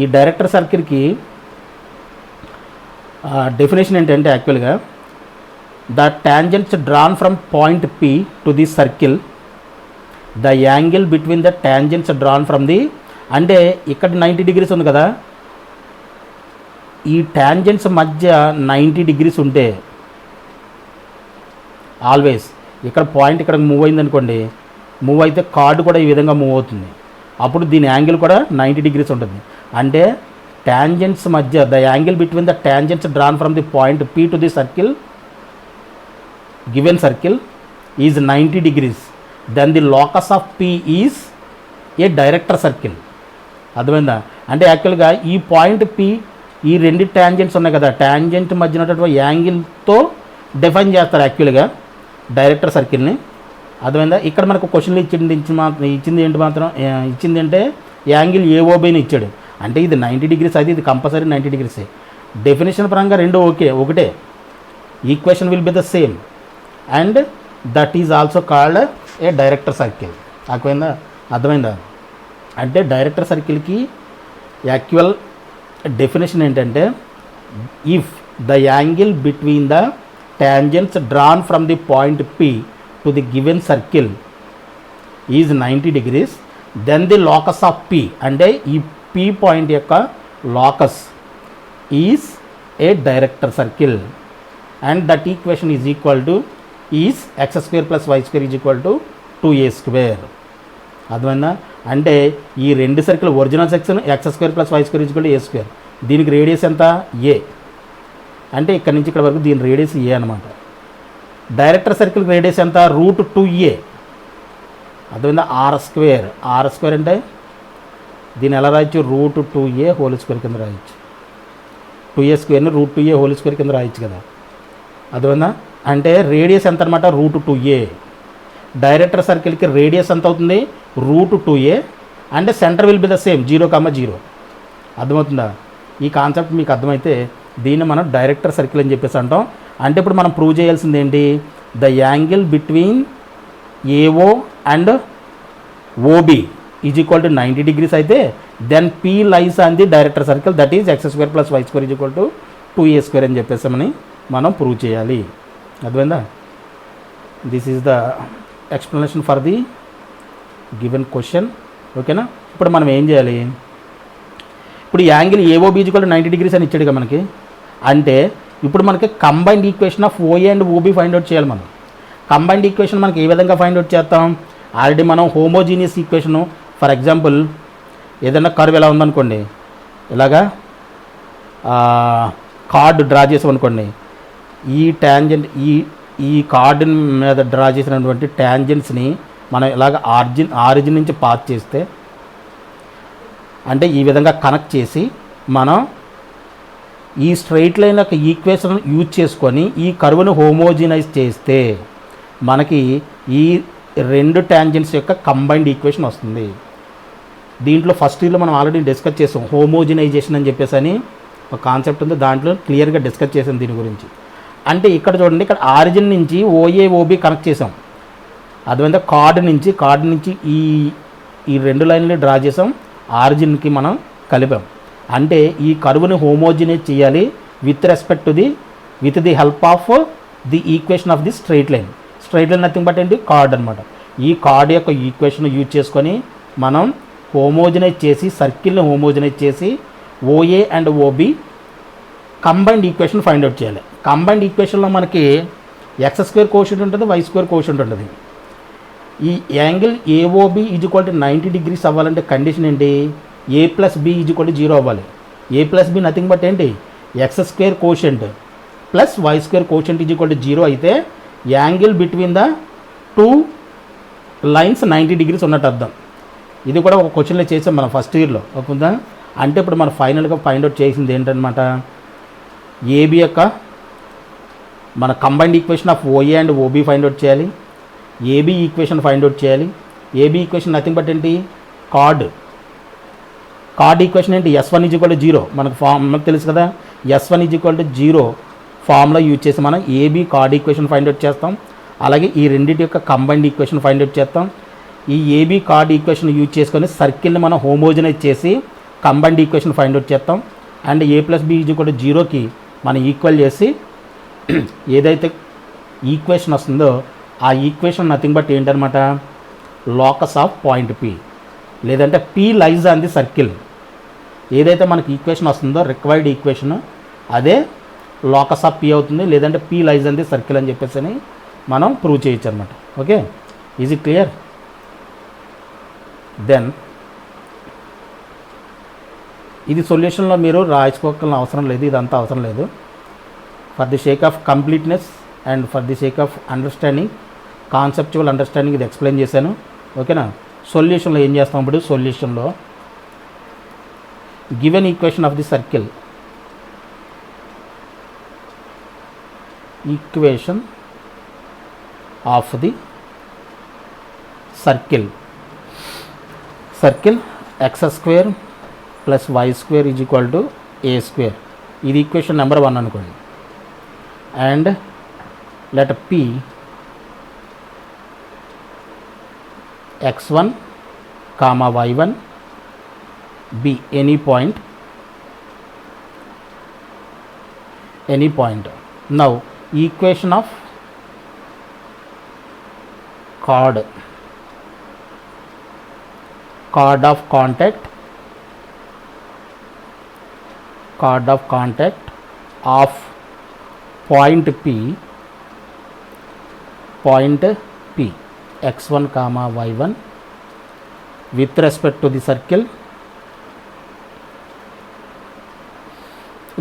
ఈ డైరెక్టర్ సర్కిల్కి డెఫినేషన్ ఏంటంటే యాక్చువల్గా the tangents drawn from point P to the circle, the angle between the tangents drawn from the, అంటే ఇక్కడ 90 degrees ఉంది కదా, ఈ టాంజెంట్స్ మధ్య 90 degrees ఉంటే ఆల్వేస్ ఇక్కడ పాయింట్ ఇక్కడ మూవ్ అయింది అనుకోండి, మూవ్ అయితే కార్డు కూడా ఈ విధంగా మూవ్ అవుతుంది. అప్పుడు దీని యాంగిల్ కూడా 90 degrees ఉంటుంది. అంటే టాంజెంట్స్ మధ్య the angle between the tangents drawn from the point P to the circle, given circle is 90 degrees. Then the locus of P is a director circle. అర్థమైందా? అంటే యాక్చువల్గా ఈ పాయింట్ పి, ఈ రెండు టాంజెంట్స్ ఉన్నాయి కదా, టాంజెంట్ మధ్య ఉన్నటువంటి యాంగిల్తో డిఫైన్ చేస్తారు యాక్చువల్గా డైరెక్టర్ సర్కిల్ని. అర్థమైందా? ఇక్కడ మనకు క్వశ్చన్లు ఇచ్చింది అంటే యాంగిల్ ఏఓబిని ఇచ్చాడు. అంటే ఇది 90 degrees, అది ఇది కంపల్సరీ 90 degrees. డెఫినేషన్ పరంగా రెండు ఒకటే, equation will be the same and that is also called a director circle. అర్థమైందా? అంటే డైరెక్టర్ సర్కిల్కి యాక్చువల్ డెఫినేషన్ ఏంటంటే if the angle between the tangents drawn from the point P to the given circle is 90 degrees, then the locus of P, అంటే ఈ P point యొక్క locus is a director circle. And that equation is equal to is x square plus why square is equal to 2a square. అర్థమైందా? అంటే ఈ రెండు circle original section x square plus why square is equal to a square. దీనికి radius ఎంత, a. అంటే ఇక్కడ నుంచి ఇక్కడ వరకు దీని రేడియస్ a అనమాట. డైరెక్టర్ సర్కిల్ రేడియస్ ఎంత, √2a. అర్థమైందా? r square. r స్క్వేర్ అంటే దీన్ని ఎలా రాయొచ్చు, √2a హోల్ స్క్వేర్ కింద రాయొచ్చు. 2a స్క్వేర్ని √2a హోల్ స్క్వేర్ కింద రాయొచ్చు కదా. అర్థమైందా? అంటే రేడియస్ ఎంత అనమాట, √2a. డైరెక్టర్ సర్కిల్కి రేడియస్ ఎంత అవుతుంది, √2a. అంటే centre will be the same 0,0. అర్థమవుతుందా? ఈ కాన్సెప్ట్ మీకు అర్థమైతే దీన్ని మనం డైరెక్టర్ సర్కిల్ అని చెప్పేసి అంటాం. అంటే ఇప్పుడు మనం ప్రూవ్ చేయాల్సింది ఏంటి, the angle between AO and OB is equal to 90 degrees అయితే then P lies on the director circle, that is x square plus why square is equal to 2a square అని చెప్పేసామని మనం ప్రూవ్ చేయాలి. అర్థమైందా? This is the explanation for the given question. ఓకేనా? ఇప్పుడు మనం ఏం చేయాలి, ఇప్పుడు angle AOB is equal to 90 degrees అని ఇచ్చాడుగా మనకి. అంటే ఇప్పుడు మనకి combined equation of OA and OB find out చేయాలి మనం. కంబైన్డ్ ఈక్వేషన్ మనకి ఏ విధంగా ఫైండ్ అవుట్ చేస్తాం, ఆల్రెడీ మనం హోమోజీనియస్ ఈక్వేషను, ఫర్ ఎగ్జాంపుల్ ఏదైనా కర్వ్ ఎలా ఉందనుకోండి, ఇలాగా కార్డు డ్రా చేసామనుకోండి, ఈ ట్యాంజెంట్ ఈ కార్డు మీద డ్రా చేసినటువంటి ట్యాంజెంట్స్ని మనం ఇలాగ ఆరిజిన్ నుంచి పాస్ చేస్తే, అంటే ఈ విధంగా కనెక్ట్ చేసి మనం ఈ స్ట్రైట్ లైన్ యొక్క ఈక్వేషన్ యూజ్ చేసుకొని ఈ కర్వ్ను హోమోజినైజ్ చేస్తే మనకి ఈ రెండు ట్యాంజెంట్స్ యొక్క కంబైన్డ్ ఈక్వేషన్ వస్తుంది. దీంట్లో ఫస్ట్ ఇయర్లో మనం ఆల్రెడీ డిస్కస్ చేసాం, హోమోజినైజేషన్ అని చెప్పేసి అని ఒక కాన్సెప్ట్ ఉంది, దాంట్లో క్లియర్గా డిస్కస్ చేసాం దీని గురించి. అంటే ఇక్కడ చూడండి, ఇక్కడ ఆరిజిన్ నుంచి ఓఏ ఓబి కనెక్ట్ చేసాం. అదేవిధంగా కార్డు నుంచి ఈ రెండు లైన్లు డ్రా చేసాం, ఆరిజిన్కి మనం కలిపాం. అంటే ఈ కర్వ్ని హోమోజినైజ్ చేయాలి with the help of the equation of the straight line. Straight line nothing but ఏంటి, కార్డ్ అనమాట. ఈ కార్డ్ యొక్క ఈక్వేషన్ యూజ్ చేసుకొని మనం హోమోజినైజ్ చేసి, సర్కిల్ని హోమోజినైజ్ చేసి OA and OB combined equation find out చేయాలి. కంబైన్డ్ ఈక్వేషన్లో మనకి ఎక్స్ స్క్వేర్ కోషెంట్ ఉంటుంది, వై స్క్వేర్ కోషెంట్ ఉంటుంది. ఈ angle AOB is equal to 90 degrees అవ్వాలంటే కండిషన్ ఏంటి? A plus b is equal to 0 అవ్వాలి. A plus b nothing but ఏంటి? X square quotient plus why square quotient is equal to 0 అయితే angle between the two lines 90 degrees ఉన్నట్టు అర్థం. ఇది కూడా ఒక క్వశ్చన్లో చేసాం మనం ఫస్ట్ ఇయర్లో, ఓకేనా? అంటే ఇప్పుడు మనం ఫైనల్గా ఫైండ్ అవుట్ చేసింది ఏంటనమాట, ఏబి యొక్క మన combined equation of OA and OB find out చేయాలి, ఏబీ ఈక్వేషన్ ఫైండ్ అవుట్ చేయాలి. ఏబీ ఈక్వేషన్ నథింగ్ బట్ ఏంటి? కార్డ్ ఈక్వేషన్ ఏంటి? S1 ఈజ్ ఈక్వల్ టు 0 మనకు ఫార్ములా తెలుసు కదా. S1 is equal to 0 formula use చేసి మనం AB card equation find out చేస్తాం. అలాగే ఈ రెండింటి యొక్క కంబైన్డ్ ఈక్వేషన్ ఫైండ్ అవుట్ చేస్తాం. ఈ ఏబీ కార్డ్ ఈక్వేషన్ యూజ్ చేసుకొని సర్కిల్ని మనం హోమోజనైజ్ చేసి కంబైన్డ్ ఈక్వేషన్ ఫైండ్ అవుట్ చేస్తాం. And a plus b is equal to 0కి మనం ఈక్వల్ చేసి ఏదైతే ఈక్వేషన్ వస్తుందో ఆ ఈక్వేషన్ నథింగ్ బట్ ఏంటనమాట, లోకస్ ఆఫ్ పాయింట్ పి, లేదంటే P lies on the circle. ఏదైతే మనకి ఈక్వేషన్ వస్తుందో రిక్వైర్డ్ ఈక్వేషన్ అదే లోకస్ ఆఫ్ పి అవుతుంది, లేదంటే P lies on the circle అని చెప్పేసి అని మనం ప్రూవ్ చేయొచ్చు అనమాట. Okay, is it clear? Then ఇది సొల్యూషన్లో మీరు రాసుకోవాల్సిన అవసరం లేదు, ఇదంతా అవసరం లేదు. For the sake of completeness and for the sake of understanding, conceptual understanding ఇది ఎక్స్ప్లెయిన్ చేశాను, ఓకేనా? సొల్యూషన్లో ఏం చేస్తాం ఇప్పుడు? సొల్యూషన్లో given equation of the circle, equation of the circle X square plus why square is equal to A square. ఇది equation number 1 అనుకోండి. And let P x1 comma y1 be any point. Now equation of chord of contact of point P x1 comma y1 with respect to the circle.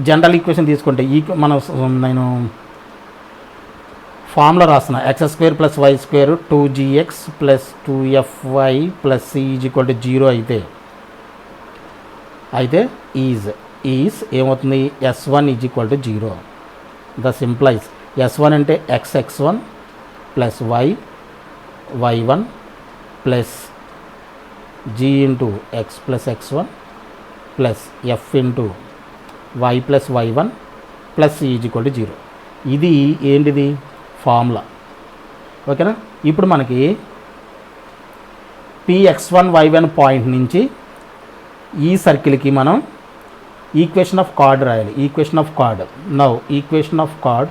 General equation తీసుకుంటే నేను formula రాస్తున్నా, x square plus why square 2gx plus 2fy plus c is equal to 0 అయితే is ఏమవుతుంది? S1 is equal to 0. The simplify S1 అంటే x1 plus y1 plus g into x plus x1 plus f into y plus y1 plus c is equal to 0. ఇది ఏంటిది? Formula, ఓకేనా? ఇప్పుడు మనకి px1 y1 point నుంచి ఈ సర్కిల్కి మనం equation of card రాయాలి. Equation of card. Now equation of card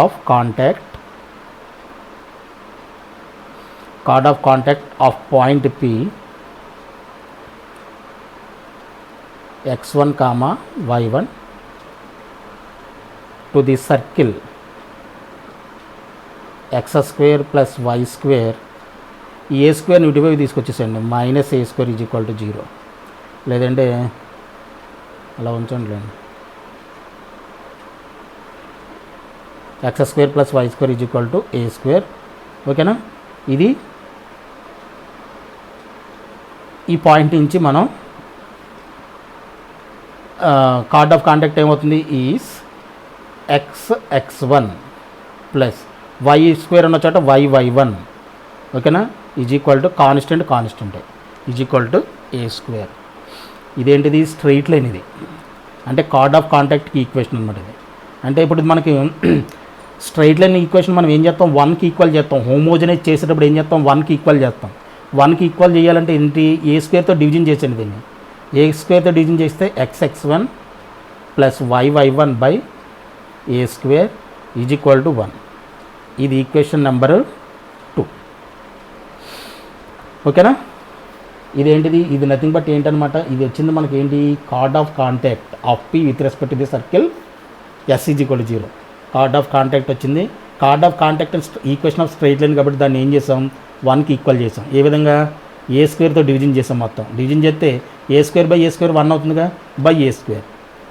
of contact of point P x1 comma y1 to the circle x square plus y square. A square ఇటువైపు తీసుకొచ్చేసండి, minus a square is equal to 0, లేదంటే అలా ఉంచండి, x square plus why square is equal to A square, ఓకేనా? ఇది ఈ point నుంచి మనం కార్డ్ ఆఫ్ కాంటాక్ట్ ఏమవుతుంది? Is x1 plus why square ఉన్న చోట y1, ఓకేనా? Is equal to constant is equal to A square. ఇదేంటిది? Straight line. ఇది అంటే కార్డ్ ఆఫ్ కాంటాక్ట్కి ఈక్వేషన్ అనమాట ఇది. అంటే ఇప్పుడు మనకి స్ట్రైట్ లైన్ ఈక్వేషన్ మనం ఏం చేస్తాం? 1కి ఈక్వల్ చేస్తాం. హోమోజనైజ్ చేసేటప్పుడు ఏం చేస్తాం? 1కి ఈక్వల్ చేస్తాం. 1కి ఈక్వల్ చేయాలంటే ఏంటి? ఏ స్క్వేర్తో డివిజన్ చేసేయండి దీన్ని. ఏ స్క్వేర్తో డివిజన్ చేస్తే x1 plus y1 by a square is equal to 1. ఇది ఈక్వేషన్ నెంబర్ 2, ఓకేనా? ఇదేంటిది, ఇది నథింగ్ బట్ ఏంటనమాట, ఇది వచ్చింది మనకి ఏంటి, chord of contact of P with respect to the circle S is equal to 0. Chord of contact వచ్చింది. Chord of contact equation of straight line కాబట్టి దాన్ని ఏం చేసాం, 1కి ఈక్వల్ చేసాం. ఏ విధంగా, ఏ స్క్వేర్తో డివిజన్ చేసాం. మొత్తం డివిజన్ చేస్తే a square by a square 1 అవుతుందిగా, బై ఏ స్క్వేర్.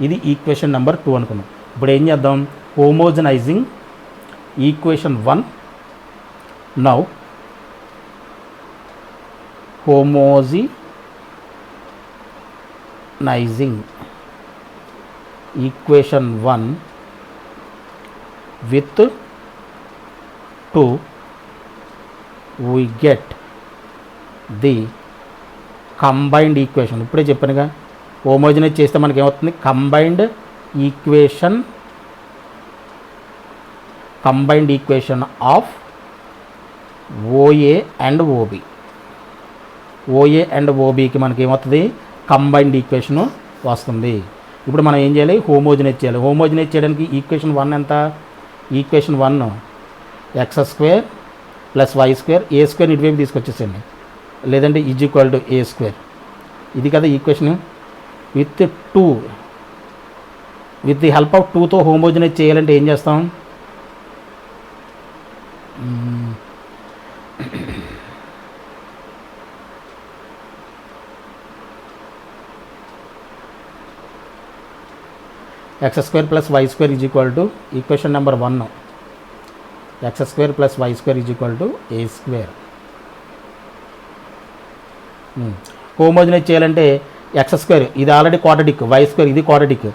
ఇది ఈక్వేషన్ నెంబర్ 2 అనుకున్నాం. ఇప్పుడు ఏం చేద్దాం, homogenizing equation 1. Now homogenizing equation 1 with 2 we get the combined equation. ఇప్పుడే చెప్పానుగా, హోమోజనైజ్ చేస్తే మనకి ఏమవుతుంది, combined equation of OA and OB. OA and ఓబీకి మనకి ఏమవుతుంది, కంబైన్డ్ ఈక్వేషన్ వస్తుంది. ఇప్పుడు మనం ఏం చేయాలి, హోమోజనైజ్ చేయాలి. హోమోజనైజ్ చేయడానికి ఈక్వేషన్ 1 ఎంత, equation 1 x square plus why square, a square ఇటువైపు తీసుకొచ్చేసండి, లేదంటే is equal to A square. ఇది కదా equation. With 2 with the help of 2తో హోమోజనైజ్ చేయాలంటే ఏం చేస్తాం, x square plus why square is equal to equation number 1 x square plus why square is equal to A square. Homogenise చేయాలంటే x square ఇది already quadratic, y square ఇది quadratic,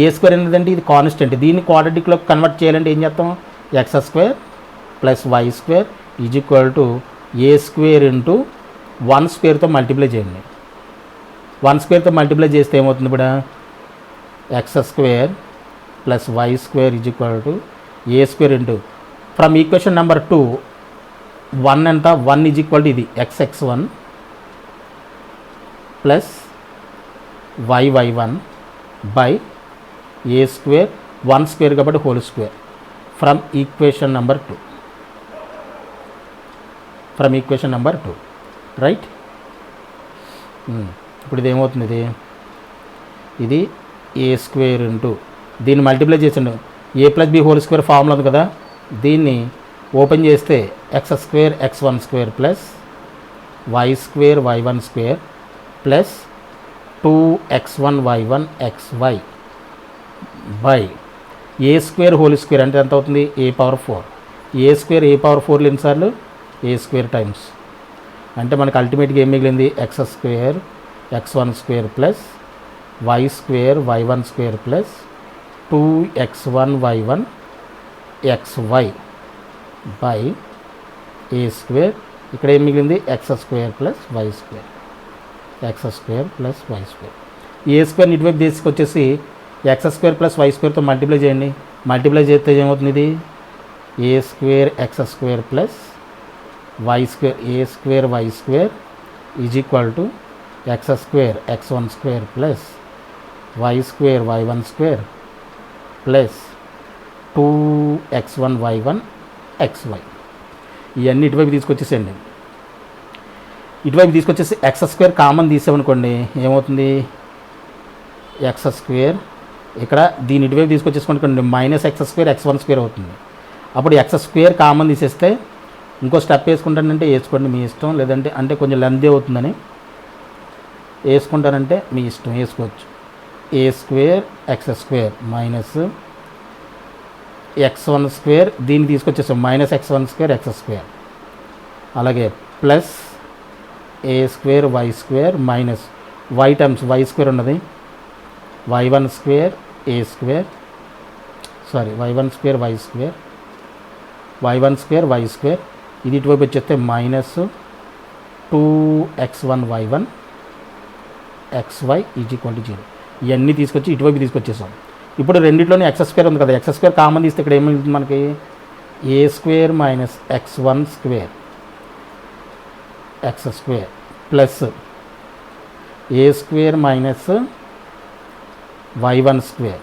a square ఏంటంటే ఇది constant. దీన్ని క్వాడ్రాటిక్లో convert చేయాలంటే ఏం చేస్తాం, x square plus why square is equal to A square into 1 స్క్వేర్తో మల్టిప్లై చేయండి. 1 స్క్వేర్తో మల్టిప్లై చేస్తే ఏమవుతుంది, ఇప్పుడు x square plus why square is equal to A square into from equation number 2 1 ఎంత, 1 ఈజ్ ఈక్వల్ టు ఇది x1 plus y1 by a square 1 square కాబట్టి whole square from equation number 2 right. ఇప్పుడు ఇది ఏమవుతుంది, ఇది ఏ స్క్వేర్ ఇంటూ దీన్ని multiply చేసిండు, a plus b whole square formula ఉంది కదా, దీన్ని ఓపెన్ చేస్తే x square x1 square plus why square y1 square plus 2x1 y1 xy by a square whole square అంటే ఎంత అవుతుంది, a power 4. A square a power 4 ఎన్నిసార్లు, ఏ square times. అంటే మనకు అల్టిమేట్గా ఏం మిగిలింది, x square x1 square plus why square y1 square plus 2x1 y1 xy by a square. ఇక్కడ ఏం మిగిలింది, x square plus why square, x square plus why square. A స్క్వేర్ని ఇటువైపు తీసుకొచ్చేసి ఎక్స్ స్క్వేర్ ప్లస్ వై స్క్వేర్తో multiply చేయండి. Multiply చేస్తే ఏమవుతుంది, ఇది a square x square plus why square, a square y square is equal to x square x1 square plus why square y1 square plus 2x1 y1 xy. ఇవన్నీ ఇటువైపు తీసుకొచ్చేసేయండి. ఇటువైపు తీసుకొచ్చేసి x square common తీసామనుకోండి ఏమవుతుంది, X square ఇక్కడ దీని ఇటువైపు తీసుకొచ్చేసుకోండి minus x square x1 square అవుతుంది. అప్పుడు ఎక్స్ స్క్వేర్ కామన్ తీసేస్తే ఇంకో స్టెప్ వేసుకుంటానంటే వేసుకోండి మీ ఇష్టం, లేదంటే అంటే కొంచెం లెంతీ అవుతుందని వేసుకుంటానంటే మీ ఇష్టం వేసుకోవచ్చు. A square x square minus x1 square దీన్ని తీసుకొచ్చేసాం minus x1 square x square, అలాగే plus a square y square minus y times y square ఉన్నది y1 square a square y1 square y square y1 square y square. ఇది ఇటువైపు వచ్చేస్తే minus 2x1 y1 xy is equal to 0. ఇవన్నీ తీసుకొచ్చి ఇటువైపు తీసుకొచ్చేసాం. ఇప్పుడు రెండిట్లోనే X square ఉంది కదా, ఎక్స్ స్క్వేర్ కామన్ తీస్తే ఇక్కడ ఏమిటి మనకి, a square minus x1 square x square plus a square minus y1 square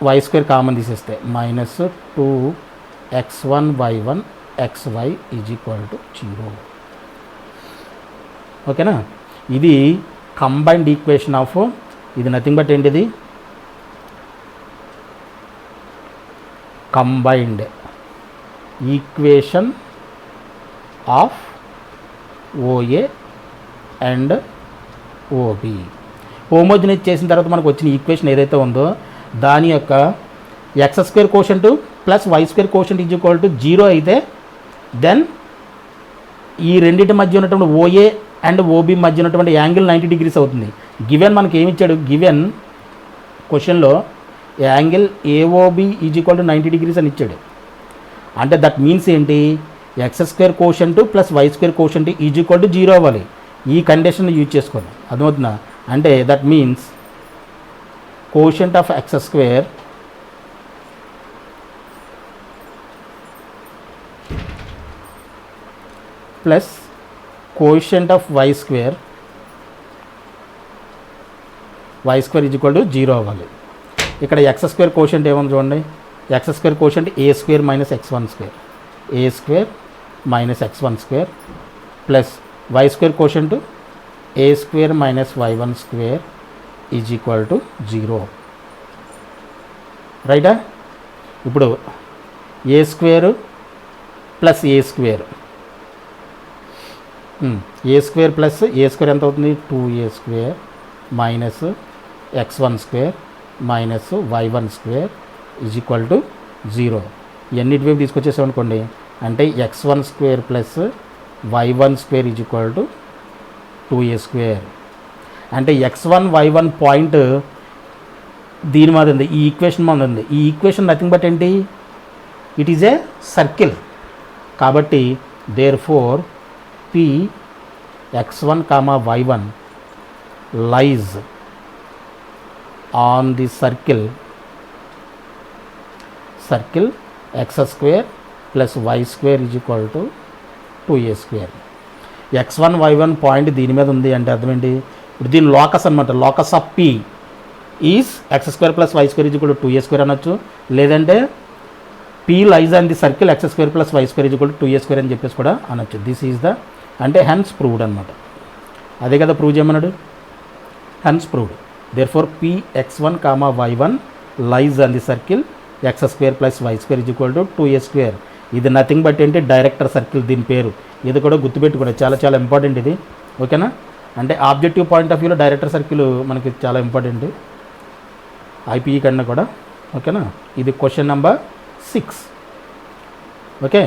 y square common తీసేస్తే minus 2x1 y1 xy is equal to 0. ఓకేనా. ఇది కంబైన్డ్ ఈక్వేషన్ ఆఫ్, ఇది నథింగ్ బట్ ఏంటిది, combined equation of OA and OB. Homogenise చేసిన తర్వాత మనకు వచ్చిన equation ఏదైతే ఉందో దాని యొక్క x square quotient plus why square quotient is equal to 0 అయితే దెన్ ఈ రెండింటి మధ్య ఉన్నటువంటి ఓఏ అండ్ ఓబి మధ్య ఉన్నటువంటి యాంగిల్ 90 degrees అవుతుంది. గివెన్ మనకి ఏమి ఇచ్చాడు, గివెన్ క్వశ్చన్లో angle AOB is equal to 90 degrees అని ఇచ్చాడు. అంటే దట్ మీన్స్ ఏంటి, X square quotient plus why square quotient is equal to 0 అవ్వాలి. ఈ కండిషన్ యూజ్ చేసుకోండి, అర్థమవుతుందా. అంటే that means quotient of x square plus quotient of y square is equal to 0 అవ్వాలి. ఇక్కడ ఎక్స్ స్క్వేర్ కోషంట్ ఏమని చూడండి, x square quotient a square minus x1 square, a square minus x1 square plus why square quotient a square minus y1 square is equal to 0. రైటా. ఇప్పుడు a square plus a square, a square plus a square ఎంత అవుతుంది, 2a square minus x1 square minus y1 square is equal to 0. ఎన్నిటి వైపు తీసుకొచ్చేసాం అనుకోండి, అంటే x1 square plus y1 square is equal to 2a square. అంటే x1 y1 point దీని మీద ఉంది, ఈ ఈక్వేషన్ మీద ఉంది. ఈ ఈక్వేషన్ నథింగ్ బట్ ఏంటి, ఇట్ ఈజ్ ఏ సర్కిల్. కాబట్టి therefore p x1 y1 lies on the circle x square plus y square is equal to 2a square. x1 y1 point దీని మీద ఉంది అంటే అర్థం ఏంటి, ఇప్పుడు దీని లోకస్ అనమాట. Locus of p is x square plus why square is equal to 2a square అనొచ్చు, లేదంటే p lies on the circle X square plus why square is equal to 2a square అని చెప్పేసి కూడా అనొచ్చు. దిస్ ఈజ్ ద, అంటే hence proved అనమాట. అదే కదా ప్రూవ్ చేయమన్నాడు, hence proved. Therefore p x1 y1 lies on the circle X square plus why square is equal to 2a square. ఇది నథింగ్ బట్ ఏంటి, డైరెక్టర్ సర్కిల్ దీని పేరు. ఇది కూడా గుర్తుపెట్టుకోండి, చాలా చాలా ఇంపార్టెంట్ ఇది. ఓకేనా. అంటే ఆబ్జెక్టివ్ పాయింట్ ఆఫ్ వ్యూలో డైరెక్టర్ సర్కిల్ మనకి చాలా ఇంపార్టెంట్ ఐపీఈ కన్నా కూడా. ఓకేనా. ఇది క్వశ్చన్ నెంబర్ 6. ఓకే.